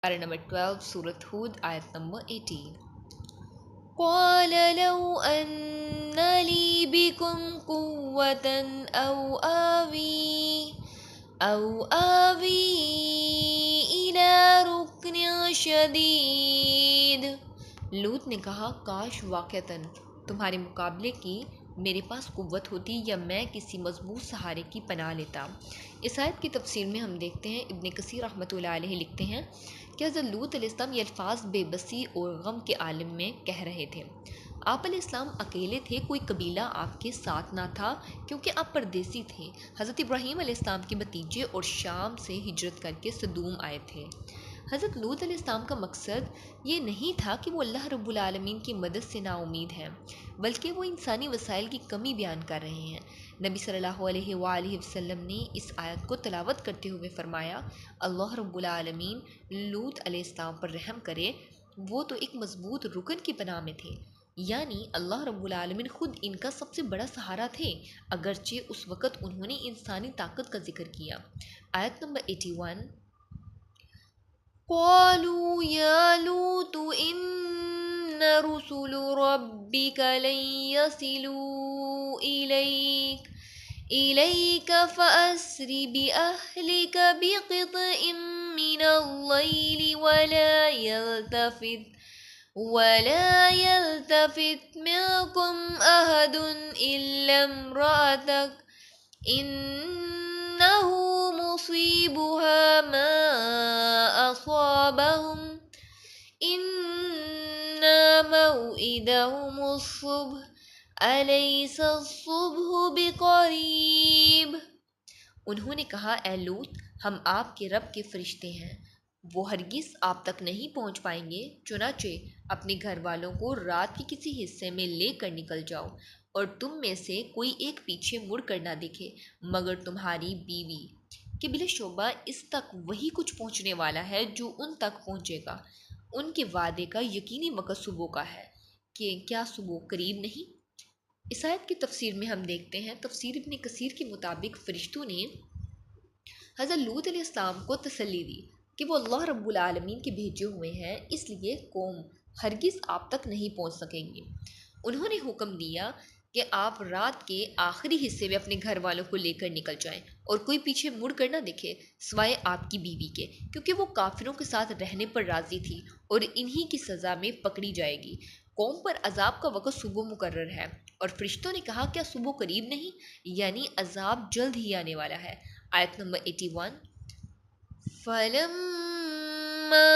Para number 12, Surah Hud, ayat number 18. قال لو أن لي بكم قوة أو آوي إلى ركن شدید. لوط نے کہا کاش واقعتاً تمہارے مقابلے کی میرے پاس قوت ہوتی یا میں کسی مضبوط سہارے کی پناہ لیتا. اس آیت کی تفسیر میں ہم دیکھتے ہیں ابن کثیر رحمۃ اللہ علیہ لکھتے ہیں کہ حضرت لوط علیہ السلام یہ الفاظ بے بسی اور غم کے عالم میں کہہ رہے تھے. آپ علیہ السلام اکیلے تھے، کوئی قبیلہ آپ کے ساتھ نہ تھا کیونکہ آپ پردیسی تھے. حضرت ابراہیم علیہ السلام کے بھتیجے اور شام سے ہجرت کر کے سدوم آئے تھے. حضرت لوط علیہ السلام کا مقصد یہ نہیں تھا کہ وہ اللہ رب العالمین کی مدد سے نا امید ہیں، بلکہ وہ انسانی وسائل کی کمی بیان کر رہے ہیں. نبی صلی اللہ علیہ وآلہ وسلم نے اس آیت کو تلاوت کرتے ہوئے فرمایا اللہ رب العالمین لوط علیہ السلام پر رحم کرے، وہ تو ایک مضبوط رکن کی پناہ میں تھے. یعنی اللہ رب العالمین خود ان کا سب سے بڑا سہارا تھے، اگرچہ اس وقت انہوں نے انسانی طاقت کا ذکر کیا. آیت نمبر 81. قالوا یا لوط ان رسل ربک لن يصلوا إليك فأسر بأهلك بقطع من الليل ولا يلتفت منكم أحد إلا امرأتك إنه مصيبها ما أصابهم إن موعدهم الصبح أليس الصبح بقریب. انہوں نے کہا اے لوط ہم آپ کے رب کے فرشتے ہیں، وہ ہرگز آپ تک نہیں پہنچ پائیں گے، چنانچہ اپنے گھر والوں کو رات کے کسی حصے میں لے کر نکل جاؤ اور تم میں سے کوئی ایک پیچھے مڑ کر نہ دیکھے مگر تمہاری بیوی، کہ بلا شبہ اس تک وہی کچھ پہنچنے والا ہے جو ان تک پہنچے گا. ان کے وعدے کا یقینی وقت صبح کا ہے، کہ کیا صبح قریب نہیں. اس آیت کی تفسیر میں ہم دیکھتے ہیں تفسیر ابن کثیر کے مطابق فرشتوں نے حضرت لوط علیہ السلام کو تسلی دی کہ وہ اللہ رب العالمین کے بھیجے ہوئے ہیں، اس لیے قوم ہرگز آپ تک نہیں پہنچ سکیں گے. انہوں نے حکم دیا کہ آپ رات کے آخری حصے میں اپنے گھر والوں کو لے کر نکل جائیں اور کوئی پیچھے مڑ کر نہ دیکھے سوائے آپ کی بیوی کے، کیونکہ وہ کافروں کے ساتھ رہنے پر راضی تھی اور انہی کی سزا میں پکڑی جائے گی. قوم پر عذاب کا وقت صبح مقرر ہے، اور فرشتوں نے کہا کیا صبح قریب نہیں، یعنی عذاب جلد ہی آنے والا ہے. آیت نمبر 81. فَلَمَّا